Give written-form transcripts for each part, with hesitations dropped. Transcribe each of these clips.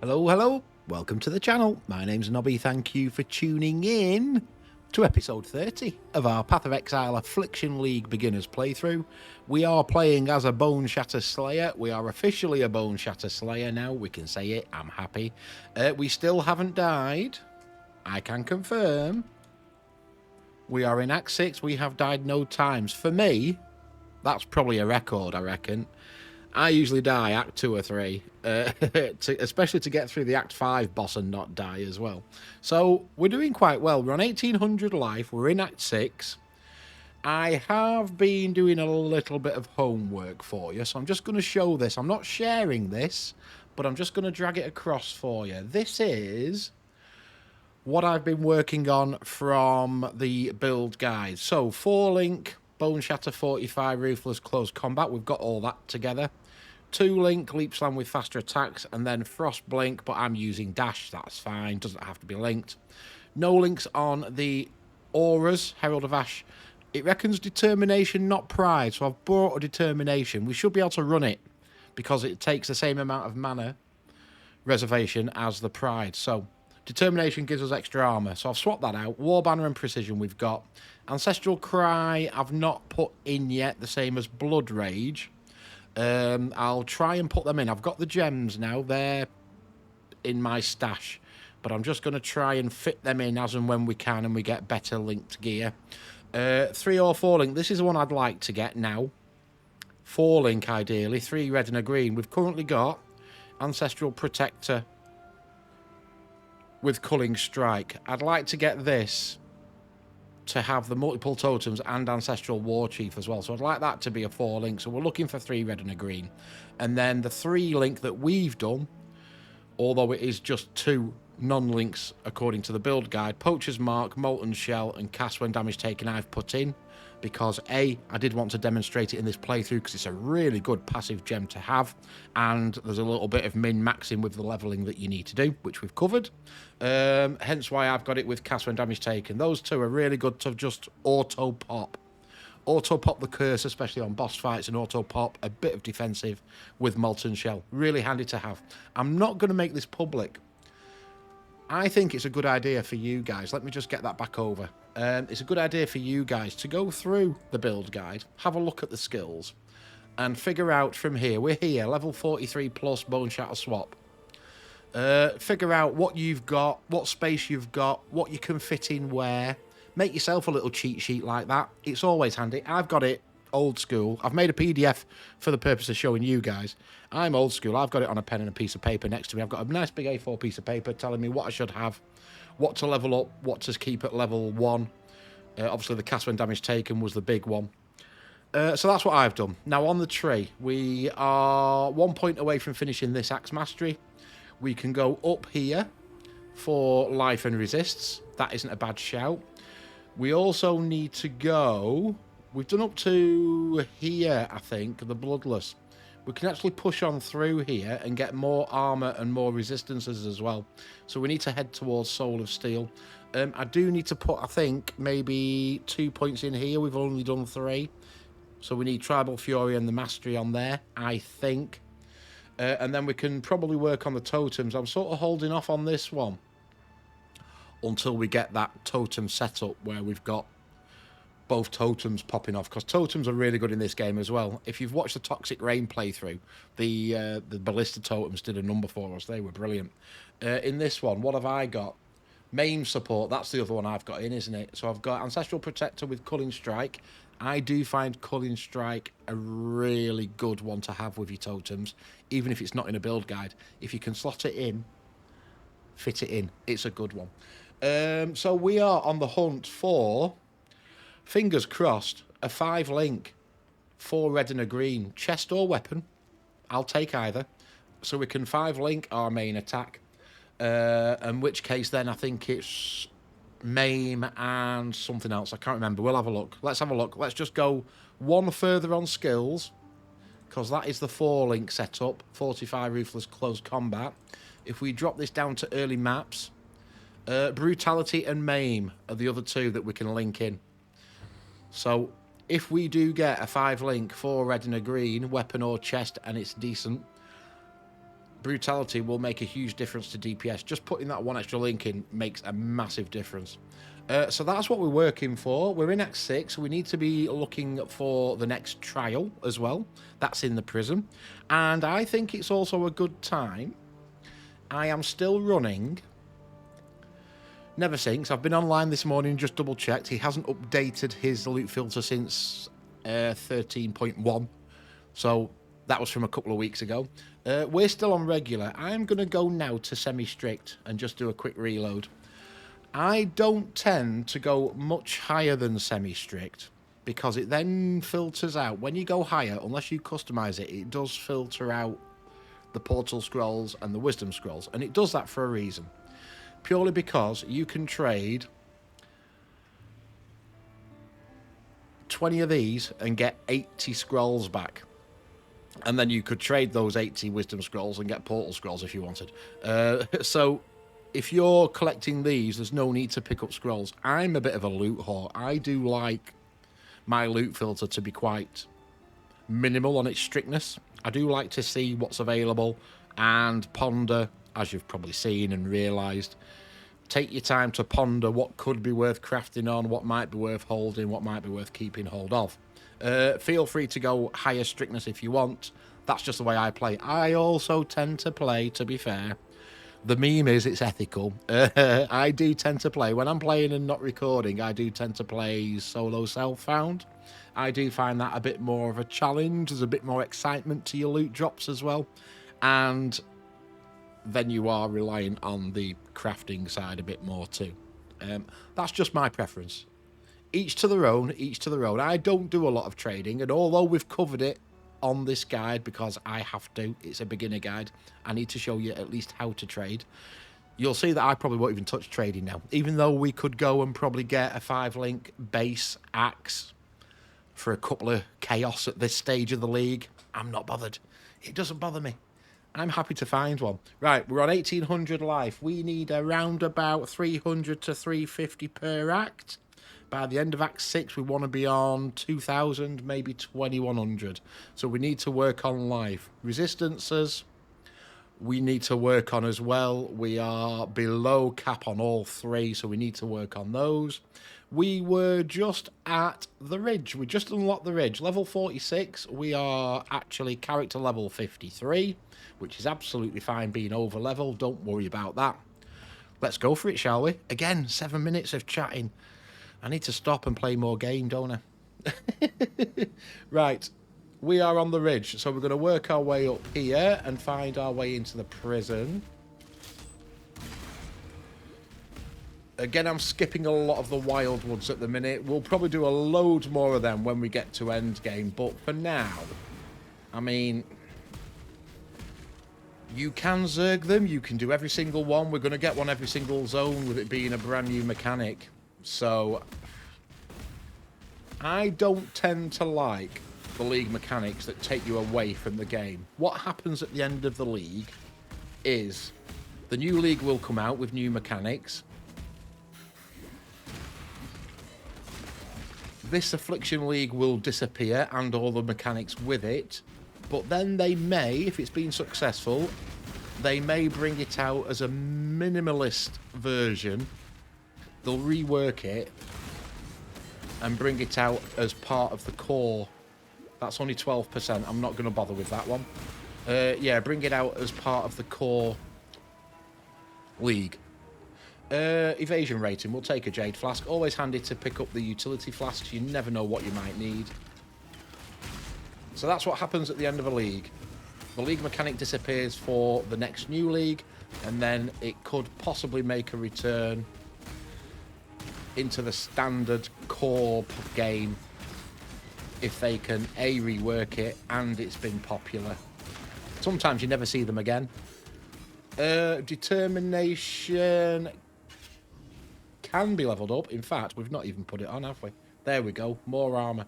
Hello, hello. Welcome to the channel. My name's Nobby. Thank you for tuning in to episode 30 of our Path of Exile Affliction League beginners playthrough. We are playing as a Boneshatter Slayer. We are officially a Boneshatter Slayer now. We can say it. I'm happy. We still haven't died. I can confirm. We are in Act 6. We have died no times. For me, that's probably a record, I reckon. I usually die Act 2 or 3, especially to get through the Act 5 boss and not die as well. So we're doing quite well. We're on 1800 life. We're in Act 6. I have been doing a little bit of homework for you, so I'm just going to show this. I'm not sharing this, but I'm just going to drag it across for you. This is what I've been working on from the build guide. So 4-link, Boneshatter 45, Ruthless Close Combat. We've got all that together. 2-link, Leap Slam with faster attacks, and then Frost Blink, but I'm using Dash, that's fine, doesn't have to be linked. No links on the Auras, Herald of Ash. It reckons Determination, not Pride, so I've bought a Determination. We should be able to run it, because it takes the same amount of mana reservation as the Pride. So, Determination gives us extra armor, so I've swapped that out. War Banner and Precision we've got. Ancestral Cry I've not put in yet, the same as Blood Rage. I'll try and put them in. I've got the gems now. They're in my stash. But I'm just going to try and fit them in as and when we can and we get better linked gear. 3 or 4 link. This is the one I'd like to get now. 4 link ideally. 3 red and a green. We've currently got Ancestral Protector with Culling Strike. I'd like to get this to have the multiple totems and Ancestral War Chief as well. So I'd like that to be a 4 link. So we're looking for 3 red and a green. And then the 3 link that we've done, although it is just 2 non-links according to the build guide, Poacher's Mark, Molten Shell, and Cast When Damage Taken I've put in. Because I did want to demonstrate it in this playthrough because it's a really good passive gem to have. And there's a little bit of min-maxing with the levelling that you need to do, which we've covered. Hence why I've got it with Cast When Damage Taken. Those 2 are really good to just auto-pop. Auto-pop the curse, especially on boss fights, and auto-pop a bit of defensive with Molten Shell. Really handy to have. I'm not going to make this public. I think it's a good idea for you guys. Let me just get that back over. It's a good idea for you guys to go through the build guide, have a look at the skills, and figure out from here. We're here, level 43 plus Boneshatter Swap. Figure out what you've got, what space you've got, what you can fit in where. Make yourself a little cheat sheet like that. It's always handy. I've got it old school. I've made a PDF for the purpose of showing you guys. I'm old school. I've got it on a pen and a piece of paper next to me. I've got a nice big A4 piece of paper telling me what I should have, what to level up, what to keep at level 1. Obviously, the Cast When Damage Taken was the big one. So that's what I've done. Now, on the tree, we are 1 point away from finishing this Axe Mastery. We can go up here for Life and Resists. That isn't a bad shout. We also need to go... We've done up to here, I think, the Bloodless. We can actually push on through here and get more armor and more resistances as well. So we need to head towards Soul of Steel. I do need to put, I think, maybe 2 points in here. We've only done 3. So we need Tribal Fury and the Mastery on there, I think. And then we can probably work on the totems. I'm sort of holding off on this one until we get that totem set up where we've got both totems popping off, because totems are really good in this game as well. If you've watched the Toxic Rain playthrough, the Ballista totems did a number for us. They were brilliant. In this one, what have I got? Main support, that's the other one I've got in, isn't it? So I've got Ancestral Protector with Culling Strike. I do find Culling Strike a really good one to have with your totems, even if it's not in a build guide. If you can slot it in, fit it in, it's a good one. So we are on the hunt for... Fingers crossed, a 5 link, 4 red and a green, chest or weapon. I'll take either. So we can 5 link our main attack. In which case then I think it's maim and something else. I can't remember. We'll have a look. Let's have a look. Let's just go 1 further on skills, because that is the 4 link setup. 45 Ruthless Close Combat. If we drop this down to early maps, Brutality and Maim are the other 2 that we can link in. So if we do get a 5 link, 4 red and a green, weapon or chest, and it's decent, brutality will make a huge difference to DPS. Just putting that one extra link in makes a massive difference. So that's what we're working for. We're in Act 6. We need to be looking for the next trial as well. That's in the prison. And I think it's also a good time. I am still running Never Sinks. I've been online this morning, just double checked. He hasn't updated his loot filter since 13.1. So that was from a couple of weeks ago. We're still on regular. I'm going to go now to semi-strict and just do a quick reload. I don't tend to go much higher than semi-strict because it then filters out. When you go higher, unless you customize it, it does filter out the portal scrolls and the wisdom scrolls. And it does that for a reason. Purely because you can trade 20 of these and get 80 scrolls back. And then you could trade those 80 wisdom scrolls and get portal scrolls if you wanted. So if you're collecting these, there's no need to pick up scrolls. I'm a bit of a loot whore. I do like my loot filter to be quite minimal on its strictness. I do like to see what's available and ponder, as you've probably seen and realised. Take your time to ponder what could be worth crafting on, what might be worth holding, what might be worth keeping hold of. Feel free to go higher strictness if you want. That's just the way I play. I also tend to play, to be fair. The meme is it's ethical. I do tend to play, when I'm playing and not recording, I do tend to play solo self-found. I do find that a bit more of a challenge. There's a bit more excitement to your loot drops as well. And then you are relying on the crafting side a bit more too. That's just my preference. Each to their own, each to their own. I don't do a lot of trading, and although we've covered it on this guide because I have to, it's a beginner guide, I need to show you at least how to trade. You'll see that I probably won't even touch trading now, even though we could go and probably get a 5-link base axe for a couple of chaos at this stage of the league. I'm not bothered. It doesn't bother me. I'm happy to find one. Right, we're on 1800 life. We need around about 300 to 350 per act. By the end of Act 6, we want to be on 2,000, maybe 2,100. So we need to work on life. Resistances, we need to work on as well. We are below cap on all three, so we need to work on those. We were just at the Ridge. We just unlocked the Ridge. Level 46, we are actually character level 53, which is absolutely fine being over level. Don't worry about that. Let's go for it, shall we? Again, 7 minutes of chatting. I need to stop and play more game, don't I? Right, we are on the Ridge, so we're going to work our way up here and find our way into the prison. Again, I'm skipping a lot of the wildwoods at the minute. We'll probably do a load more of them when we get to endgame, but for now, I mean, you can zerg them, you can do every single one. We're going to get one every single zone with it being a brand new mechanic. So, I don't tend to like the league mechanics that take you away from the game. What happens at the end of the league is the new league will come out with new mechanics. This Affliction League will disappear and all the mechanics with it. But then they may, if it's been successful, they may bring it out as a minimalist version. They'll rework it and bring it out as part of the core. That's only 12%. I'm not going to bother with that one. Yeah, bring it out as part of the core league. Evasion rating. We'll take a Jade Flask. Always handy to pick up the utility flasks. You never know what you might need. So that's what happens at the end of a league. The league mechanic disappears for the next new league, and then it could possibly make a return into the standard core game if they can A, rework it, and it's been popular. Sometimes you never see them again. Determination can be leveled up. In fact, we've not even put it on, have we? There we go. More armor.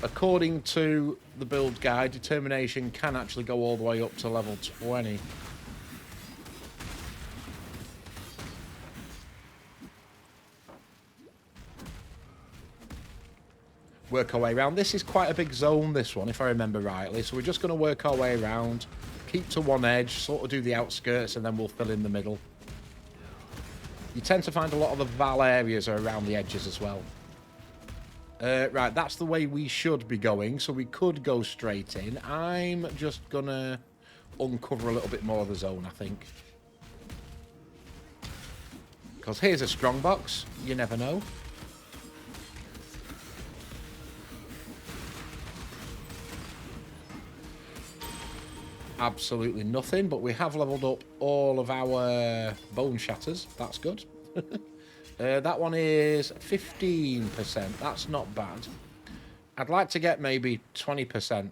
According to the build guide, Determination can actually go all the way up to level 20. work our way around. This is quite a big zone, this one, if I remember rightly. So we're just going to work our way around, keep to one edge, sort of do the outskirts, and then we'll fill in the middle. You tend to find a lot of the val areas are around the edges as well. Right, that's the way we should be going, so we could go straight in. I'm just going to uncover a little bit more of the zone, I think. Because here's a strong box. You never know. Absolutely nothing, but we have leveled up all of our bone shatters. That's good. That one is 15%. That's not bad. I'd like to get maybe 20%.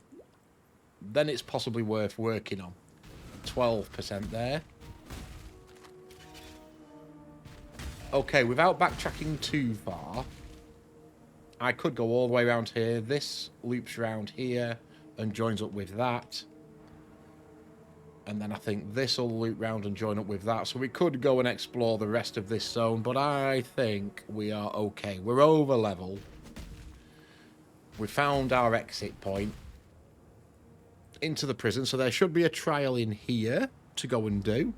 Then it's possibly worth working on. 12% there. Okay, without backtracking too far, I could go all the way around here. This loops around here and joins up with that. And then I think this will loop round and join up with that. So we could go and explore the rest of this zone, but I think we are okay. We're over level. We found our exit point into the prison. So there should be a trial in here to go and do.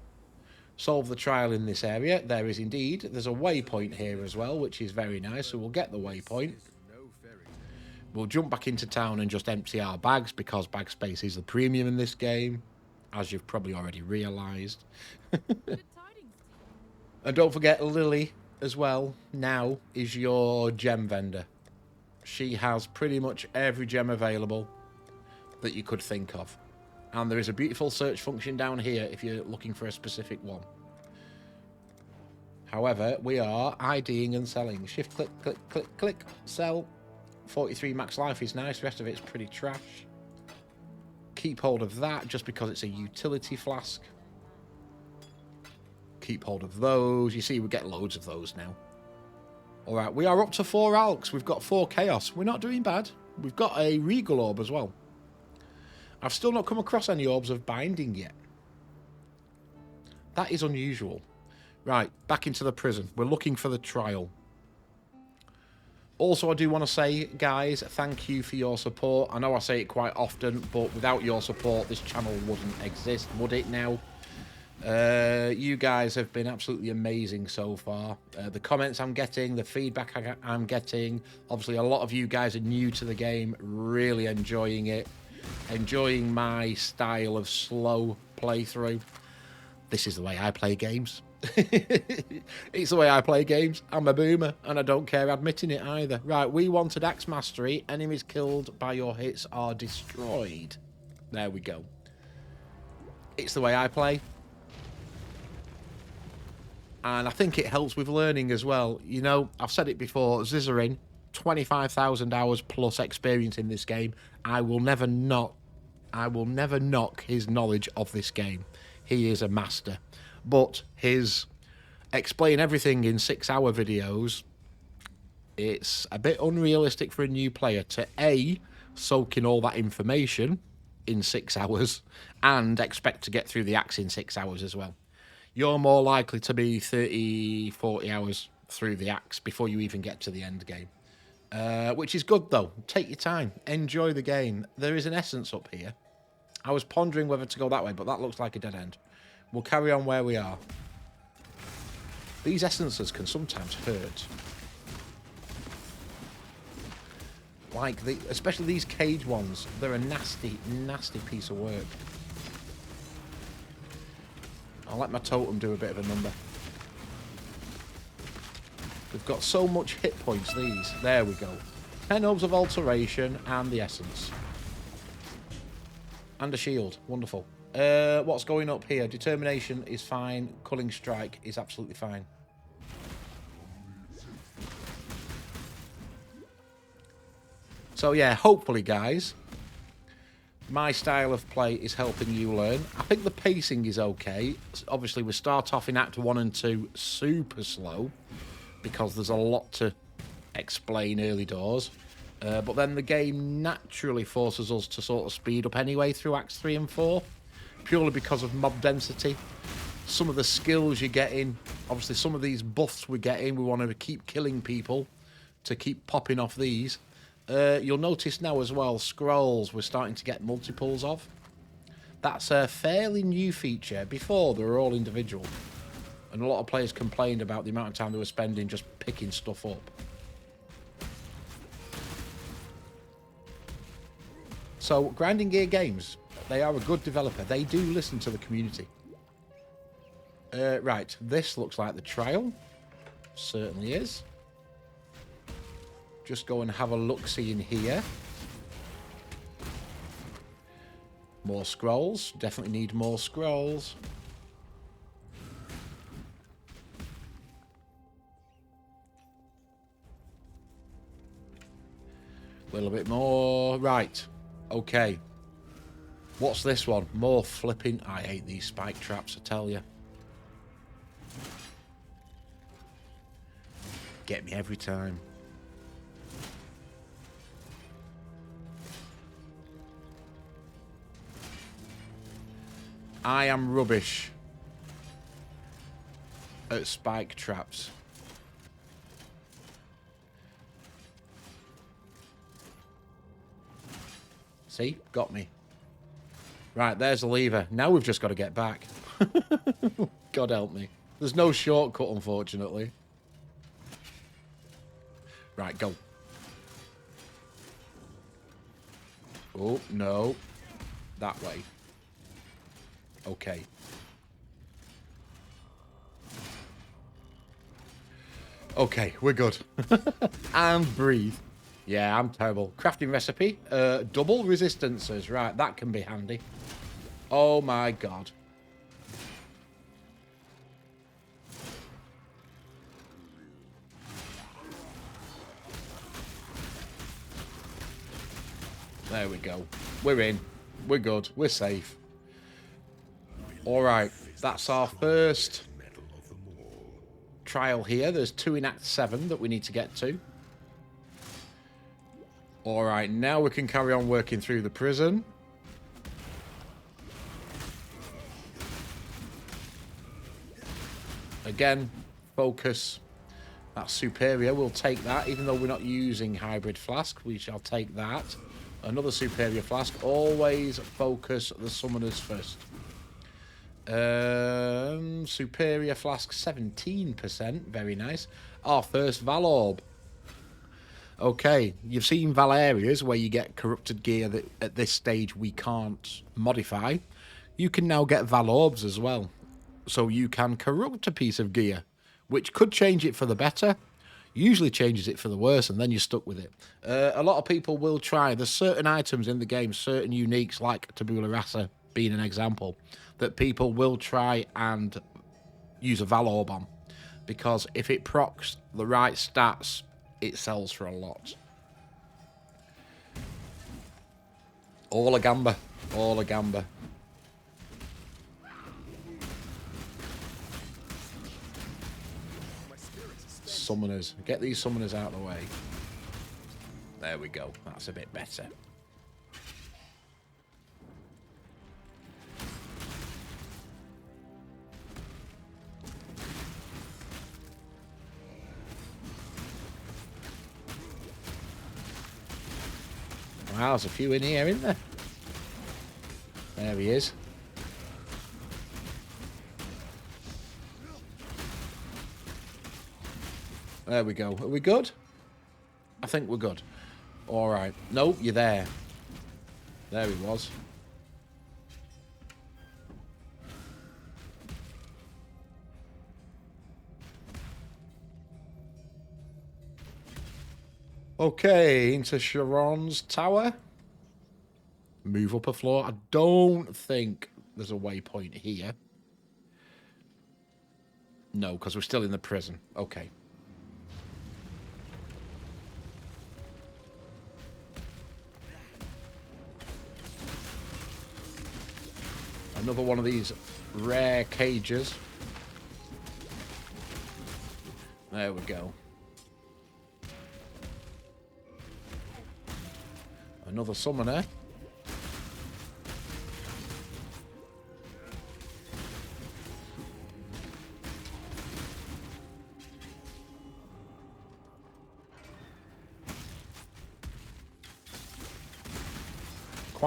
Solve the trial in this area. There is indeed. There's a waypoint here as well, which is very nice. So we'll get the waypoint. We'll jump back into town and just empty our bags because bag space is the premium in this game, as you've probably already realised. And don't forget Lily as well, now is your gem vendor. She has pretty much every gem available that you could think of. And there is a beautiful search function down here if you're looking for a specific one. However, we are IDing and selling. Shift, click, click, click, click, sell. 43 max life is nice, the rest of it's pretty trash. Keep hold of that just because it's a utility flask. Keep hold of those. You see, we get loads of those now. All right, we are up to 4 alks. We've got 4 chaos. We're not doing bad. We've got a regal orb as well. I've still not come across any orbs of binding yet. That is unusual. Right, back into the prison. We're looking for the trial. Also, I do want to say, guys, thank you for your support. I know I say it quite often, but without your support, this channel wouldn't exist, would it now? You guys have been absolutely amazing so far. The comments I'm getting, the feedback I'm getting. Obviously, a lot of you guys are new to the game, really enjoying it. Enjoying my style of slow playthrough. This is the way I play games. It's the way I play games. I'm a boomer and I don't care admitting it either. Right, we wanted axe mastery. Enemies killed by your hits are destroyed. There we go. It's the way I play. And I think it helps with learning as well. You know, I've said it before, Zizaran, 25,000 hours plus experience in this game. I will never knock his knowledge of this game. He is a master. But his explain everything in 6-hour videos, it's a bit unrealistic for a new player to A, soak in all that information in 6 hours and expect to get through the axe in 6 hours as well. You're more likely to be 30, 40 hours through the axe before you even get to the end game. Which is good though. Take your time. Enjoy the game. There is an essence up here. I was pondering whether to go that way, but that looks like a dead end. We'll carry on where we are. These essences can sometimes hurt. Like, especially these cage ones. They're a nasty, nasty piece of work. I'll let my totem do a bit of a number. We've got so much hit points, these. There we go. 10 orbs of alteration and the essence. And a shield. Wonderful. What's going up here? Determination is fine. Culling strike is absolutely fine. So yeah, hopefully guys, my style of play is helping you learn. I think the pacing is okay. Obviously we start off in Act 1 and 2 super slow because there's a lot to explain early doors. But then the game naturally forces us to sort of speed up anyway through Acts 3 and 4. Purely because of mob density. Some of the skills you're getting, obviously some of these buffs we're getting, we want to keep killing people to keep popping off these. You'll notice now as well, scrolls we're starting to get multiples of. That's a fairly new feature. Before, they were all individual. And a lot of players complained about the amount of time they were spending just picking stuff up. So, Grinding Gear Games, they are a good developer. They do listen to the community. Right, this looks like the trial. Certainly is. Just go and have a look-see in here. More scrolls. Definitely need more scrolls. A little bit more. Right. Okay. What's this one? More flipping... I hate these spike traps, I tell you. Get me every time. I am rubbish at spike traps. See? Got me. Right, there's the lever. Now we've just got to get back. God help me. There's no shortcut, unfortunately. Right, go. Oh, no. That way. Okay. Okay, we're good. And breathe. Yeah, I'm terrible. Crafting recipe. Double resistances. Right, that can be handy. Oh my god. There we go. We're in. We're good. We're safe. Alright, that's our first trial here. There's 2 in Act 7 that we need to get to. Alright, now we can carry on working through the prison. Again, focus. That's superior. We'll take that, even though we're not using hybrid flask. We shall take that. Another superior flask. Always focus the summoners first. Superior flask 17%. Very nice. Our first Val Orb. Okay, you've seen Val areas where you get corrupted gear that at this stage we can't modify. You can now get Val Orbs as well. So you can corrupt a piece of gear, which could change it for the better, usually changes it for the worse, and then you're stuck with it. A lot of people will try. There's certain items in the game, certain uniques, like Tabula Rasa being an example, that people will try and use a Val Orb on. Because if it procs the right stats, it sells for a lot. All a gamba. All a gamba. Summoners. Get these summoners out of the way. There we go. That's a bit better. Wow, there's a few in here, isn't there? There he is. There we go. Are we good? I think we're good. All right. Nope, you're there. There he was. Okay, into Shavronne's tower. Move up a floor. I don't think there's a waypoint here. No, because we're still in the prison. Okay. Another one of these rare cages. There we go. Another summoner.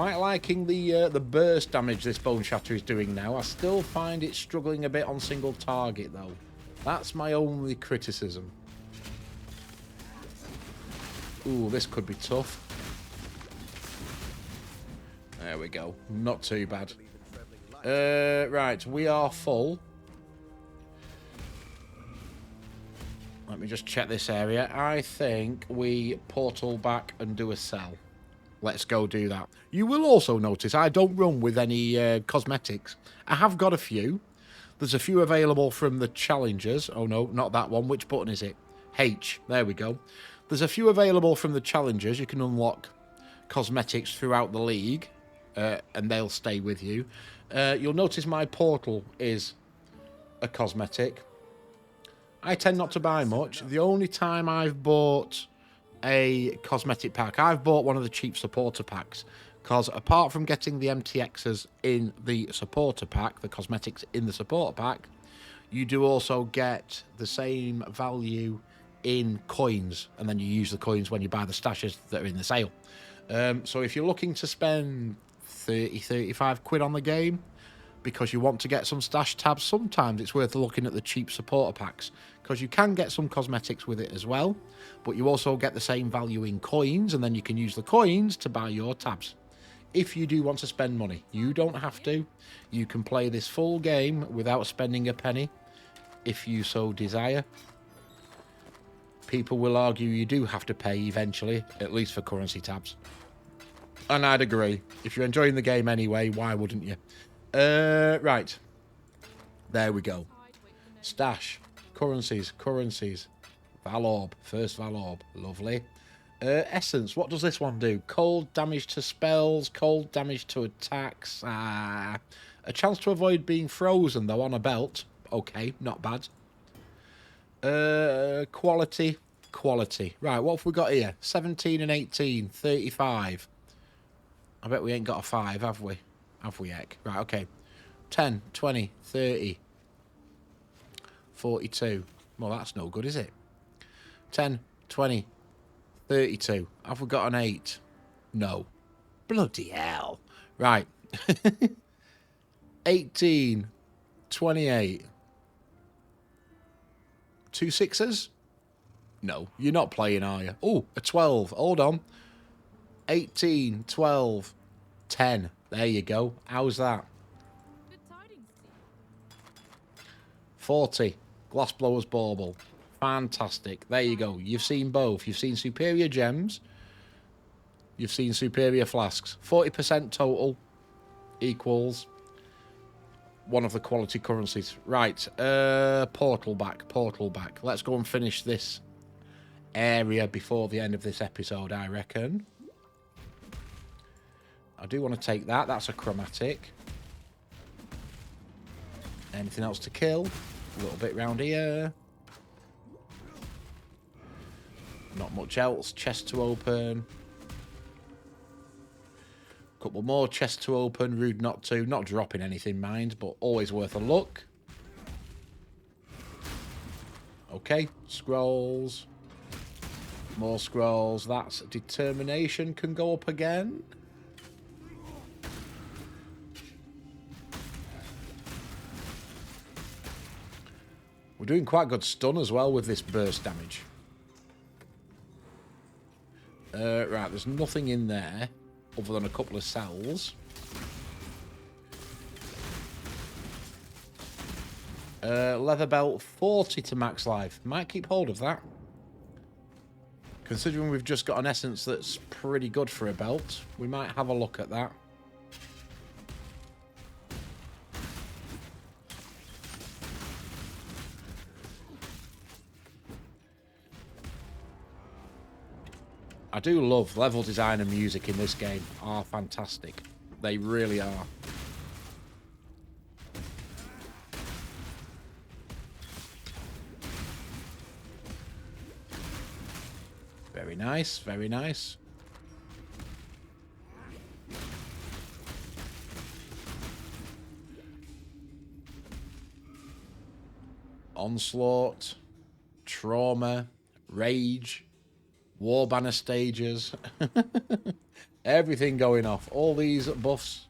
quite liking the burst damage this Boneshatter is doing now. I still find it struggling a bit on single target, though. That's my only criticism. Ooh, this could be tough. There we go. Not too bad. Right, we are full. Let me just check this area. I think we portal back and do a sell. Let's go do that. You will also notice I don't run with any cosmetics. I have got a few. There's a few available from the challengers. Oh no, not that one. Which button is it? H. There we go. There's a few available from the challengers. You can unlock cosmetics throughout the league, and they'll stay with you. You'll notice my portal is a cosmetic. I tend not to buy much. The only time I've bought a cosmetic pack, I've bought one of the cheap supporter packs, because apart from getting the MTXs in the supporter pack, the cosmetics in the supporter pack, you do also get the same value in coins, and then you use the coins when you buy the stashes that are in the sale. So if you're looking to spend 30-35 quid on the game because you want to get some stash tabs, sometimes it's worth looking at the cheap supporter packs, because you can get some cosmetics with it as well, but you also get the same value in coins, and then you can use the coins to buy your tabs. If you do want to spend money, you don't have to. You can play this full game without spending a penny, if you so desire. People will argue you do have to pay eventually, at least for currency tabs. And I'd agree. If you're enjoying the game anyway, why wouldn't you? Right. There we go. Stash. Currencies. Valorb. First Valorb. Lovely. Essence. What does this one do? Cold damage to spells. Cold damage to attacks. A chance to avoid being frozen, though, on a belt. Okay, not bad. Quality. Right, what have we got here? 17 and 18. 35. I bet we ain't got a 5, have we? Have we, heck? Right, okay. 10, 20, 30. 42. Well, that's no good, is it? 10, 20, 32. Have we got an 8? No. Bloody hell. Right. 18, 28. 2 6s? No, you're not playing, are you? Oh, a 12. Hold on. 18, 12, 10. There you go. How's that? 40. Glassblower's Bauble. Fantastic. There you go. You've seen both. You've seen Superior Gems. You've seen Superior Flasks. 40% total equals one of the quality currencies. Right. Portal back. Let's go and finish this area before the end of this episode, I reckon. I do want to take that. That's a chromatic. Anything else to kill? A little bit round here. Not much else. Chest to open. Couple more chests to open. Rude not to. Not dropping anything, mind, but always worth a look. Okay. Scrolls. More scrolls. That's determination. Can go up again. We're doing quite good stun as well with this burst damage. Right, there's nothing in there other than a couple of cells. Leather belt, 40 to max life. Might keep hold of that. Considering we've just got an essence that's pretty good for a belt, we might have a look at that. I do love level design and music in this game. Are fantastic. They really are. Very nice, very nice. Onslaught, trauma, rage, war banner stages. Everything going off. All these buffs.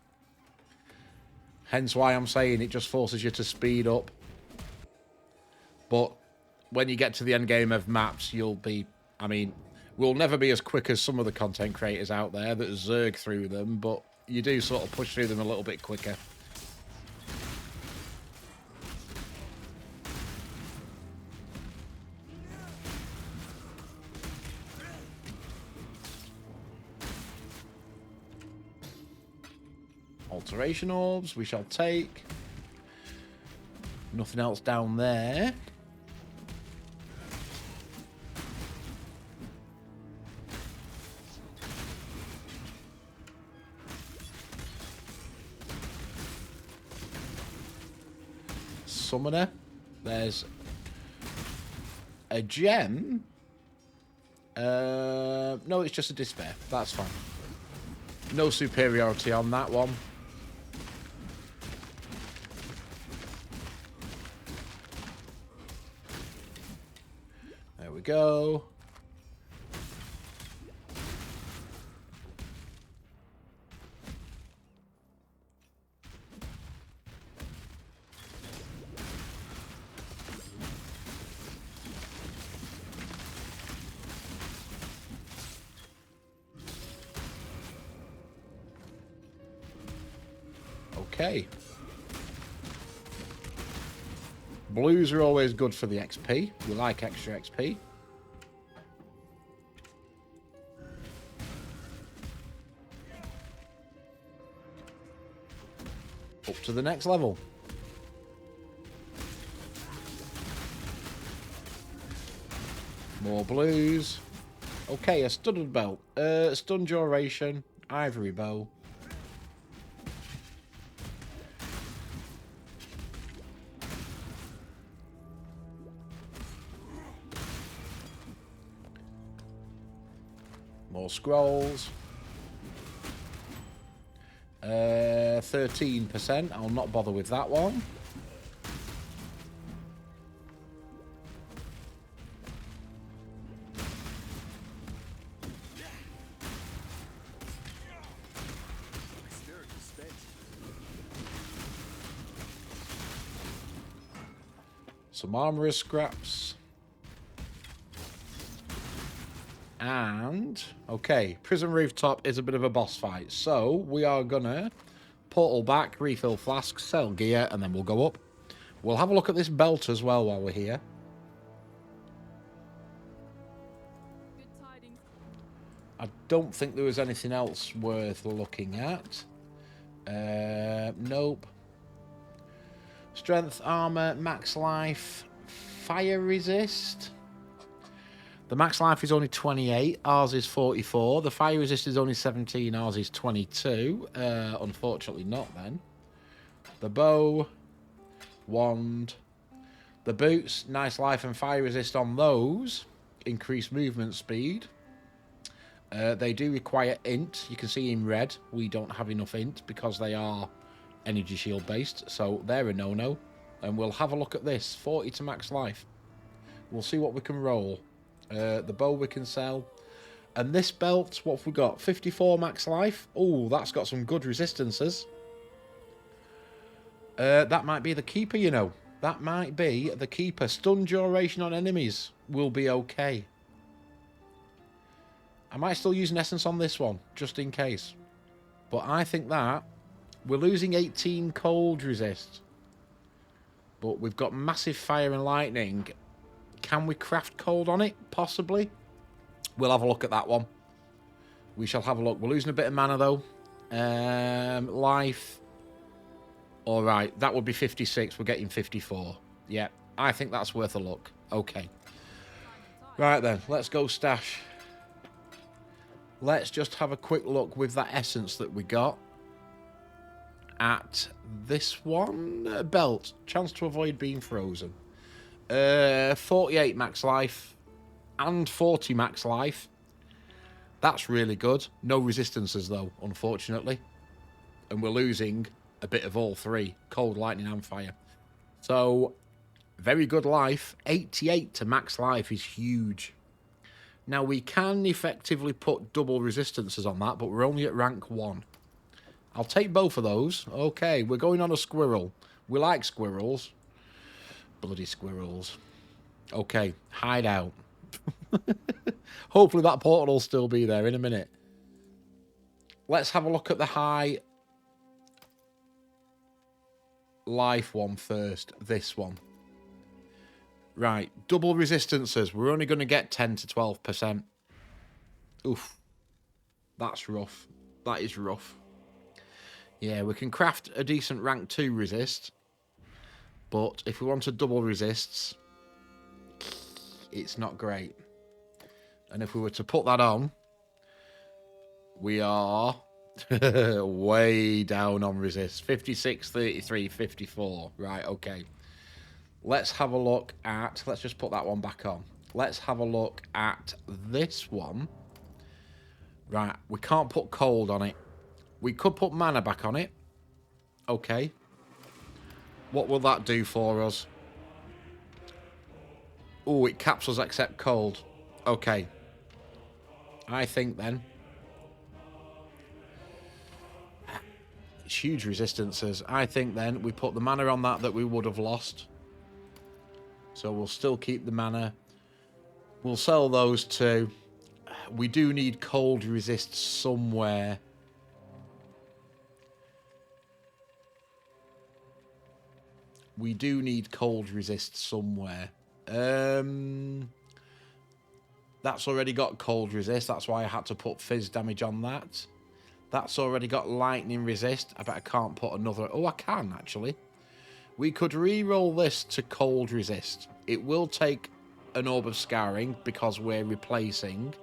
Hence why I'm saying it just forces you to speed up. But when you get to the end game of maps, you'll be... I mean, we'll never be as quick as some of the content creators out there that zerg through them, but you do sort of push through them a little bit quicker. Alteration orbs, we shall take. Nothing else down there. Summoner. There's a gem. No, it's just a despair. That's fine. No superiority on that one. There we go. Okay. Blues are always good for the XP. We like extra XP. Up to the next level. More blues. Okay, a studded belt. Stun duration. Ivory bow. More scrolls. 13%. I'll not bother with that one. Some armorer's scraps. And, okay, Prison Rooftop is a bit of a boss fight. So, we are gonna portal back, refill flasks, sell gear, and then we'll go up. We'll have a look at this belt as well while we're here. Good tidings. I don't think there was anything else worth looking at. Nope. Strength, armor, max life, fire resist. The max life is only 28. Ours is 44. The fire resist is only 17. Ours is 22. Unfortunately not then. The bow. Wand. The boots. Nice life and fire resist on those. Increased movement speed. They do require int. You can see in red we don't have enough int because they are energy shield based. So they're a no-no. And we'll have a look at this. 40 to max life. We'll see what we can roll. The bow we can sell. And this belt, what have we got? 54 max life. Oh, that's got some good resistances. That might be the keeper, you know. That might be the keeper. Stun duration on enemies will be okay. I might still use an essence on this one, just in case. But I think that we're losing 18 cold resist. But we've got massive fire and lightning. Can we craft cold on it? Possibly. We'll have a look at that one. We shall have a look. We're losing a bit of mana, though. Life. All right. That would be 56. We're getting 54. Yeah. I think that's worth a look. Okay. Right, then. Let's go stash. Let's just have a quick look with that essence that we got. At this one. Belt. Chance to avoid being frozen. 48 max life and 40 max life. That's really good. No resistances though, unfortunately. And we're losing a bit of all three. Cold, lightning and fire. So, very good life. 88 to max life is huge. Now, we can effectively put double resistances on that, but we're only at rank 1. I'll take both of those. Okay, we're going on a squirrel. We like squirrels. Bloody squirrels. Okay, hide out. Hopefully that portal will still be there in a minute. Let's have a look at the high life one first. This one. Right, double resistances. We're only going to get 10 to 12%. Oof. That's rough. That is rough. Yeah, we can craft a decent rank 2 resist. But if we want to double resists, it's not great. And if we were to put that on, we are way down on resist. 56, 33, 54. Right, okay. Let's have a look at... Let's just put that one back on. Let's have a look at this one. Right, we can't put cold on it. We could put mana back on it. Okay. What will that do for us? Oh, it caps us except cold. Okay. I think then... It's huge resistances. I think then we put the mana on that we would have lost. So we'll still keep the mana. We'll sell those two. We do need cold resist somewhere. We do need cold resist somewhere. That's already got cold resist. That's why I had to put fizz damage on that. That's already got lightning resist. I bet I can't put another... Oh, I can, actually. We could re-roll this to cold resist. It will take an orb of scouring because we're replacing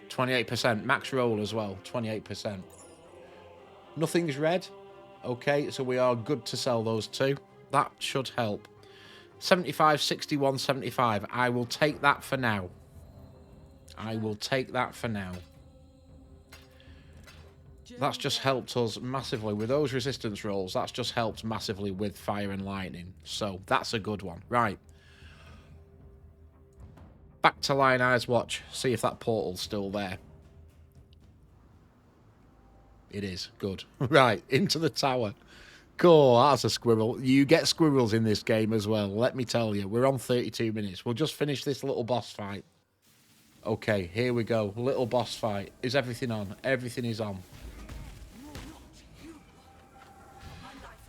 28%. Max roll as well, 28%. Nothing's red. Okay, so we are good to sell those two. That should help. 75, 61, 75. I will take that for now. I will take that for now. That's just helped us massively with those resistance rolls. That's just helped massively with fire and lightning. So that's a good one. Right. Back to Lion Eyes Watch. See if that portal's still there. It is. Good. Right. Into the tower. Cool. That's a squirrel. You get squirrels in this game as well. Let me tell you. We're on 32 minutes. We'll just finish this little boss fight. Okay. Here we go. Little boss fight. Is everything on? Everything is on.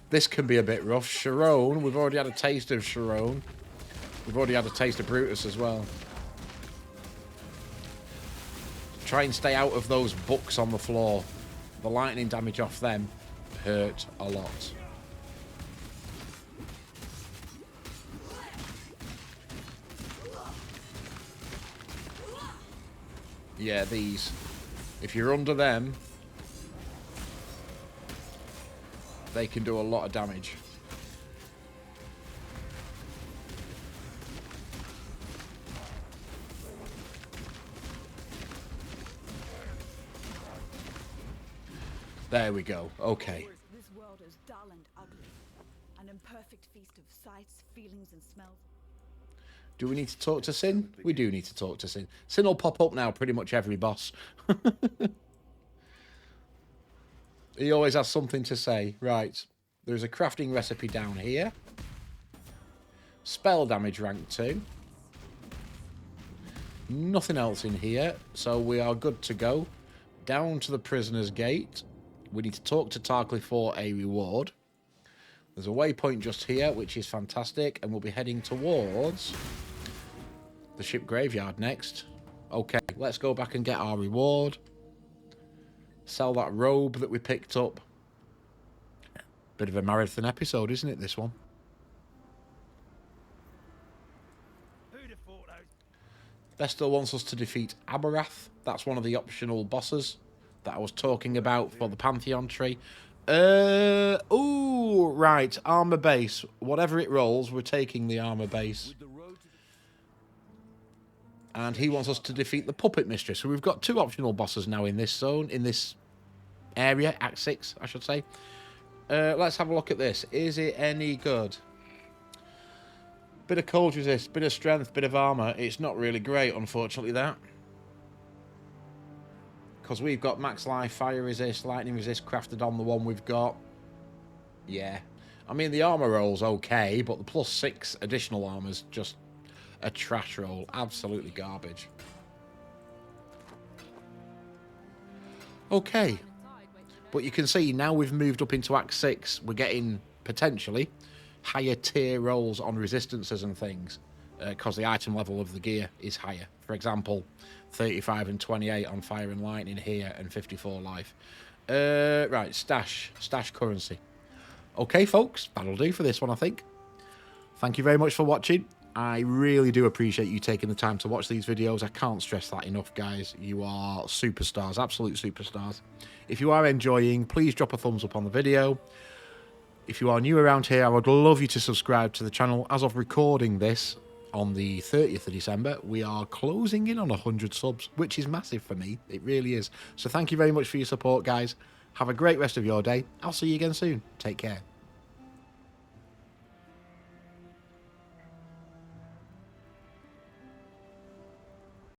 This can be a bit rough. Shavronne, we've already had a taste of Shavronne. We've already had a taste of Brutus as well. Try and stay out of those books on the floor. The lightning damage off them hurt a lot. Yeah, these. If you're under them... they can do a lot of damage. There we go. Okay. This world is dull and ugly. An imperfect feast of sights, feelings, and smells. Do we need to talk to Sin? We do need to talk to Sin. Sin will pop up now, pretty much every boss. He always has something to say. Right. There's a crafting recipe down here. Spell damage rank 2. Nothing else in here. So we are good to go. Down to the prisoner's gate. We need to talk to Tarkley for a reward. There's a waypoint just here, which is fantastic. And we'll be heading towards the ship graveyard next. Okay, let's go back and get our reward. Sell that robe that we picked up. Bit of a marathon episode, isn't it, this one? Vestal wants us to defeat Aberrath. That's one of the optional bosses that I was talking about for the Pantheon tree. Ooh, right. Armor base. Whatever it rolls, we're taking the armor base. And he wants us to defeat the Puppet Mistress. So we've got 2 optional bosses now in this zone, in this area, Act 6, I should say. Let's have a look at this. Is it any good? bit of cold resist, bit of strength, bit of armor. It's not really great, unfortunately, that. Because we've got max life, fire resist, lightning resist crafted on the one we've got. Yeah. I mean, the armor roll's okay, but the +6 additional armor's just a trash roll. Absolutely garbage. Okay. But you can see now we've moved up into Act 6, we're getting, potentially, higher tier rolls on resistances and things. Because the item level of the gear is higher. For example, 35 and 28 on fire and lightning here, and 54 life. Right, stash currency. Okay, folks, that'll do for this one, I think. Thank you very much for watching. I really do appreciate you taking the time to watch these videos. I can't stress that enough, guys. You are superstars, absolute superstars. If you are enjoying, please drop a thumbs up on the video. If you are new around here, I would love you to subscribe to the channel. As of recording this on the 30th of December, we are closing in on 100 subs, which is massive for me. It really is. So thank you very much for your support, guys. Have a great rest of your day. I'll see you again soon. Take care.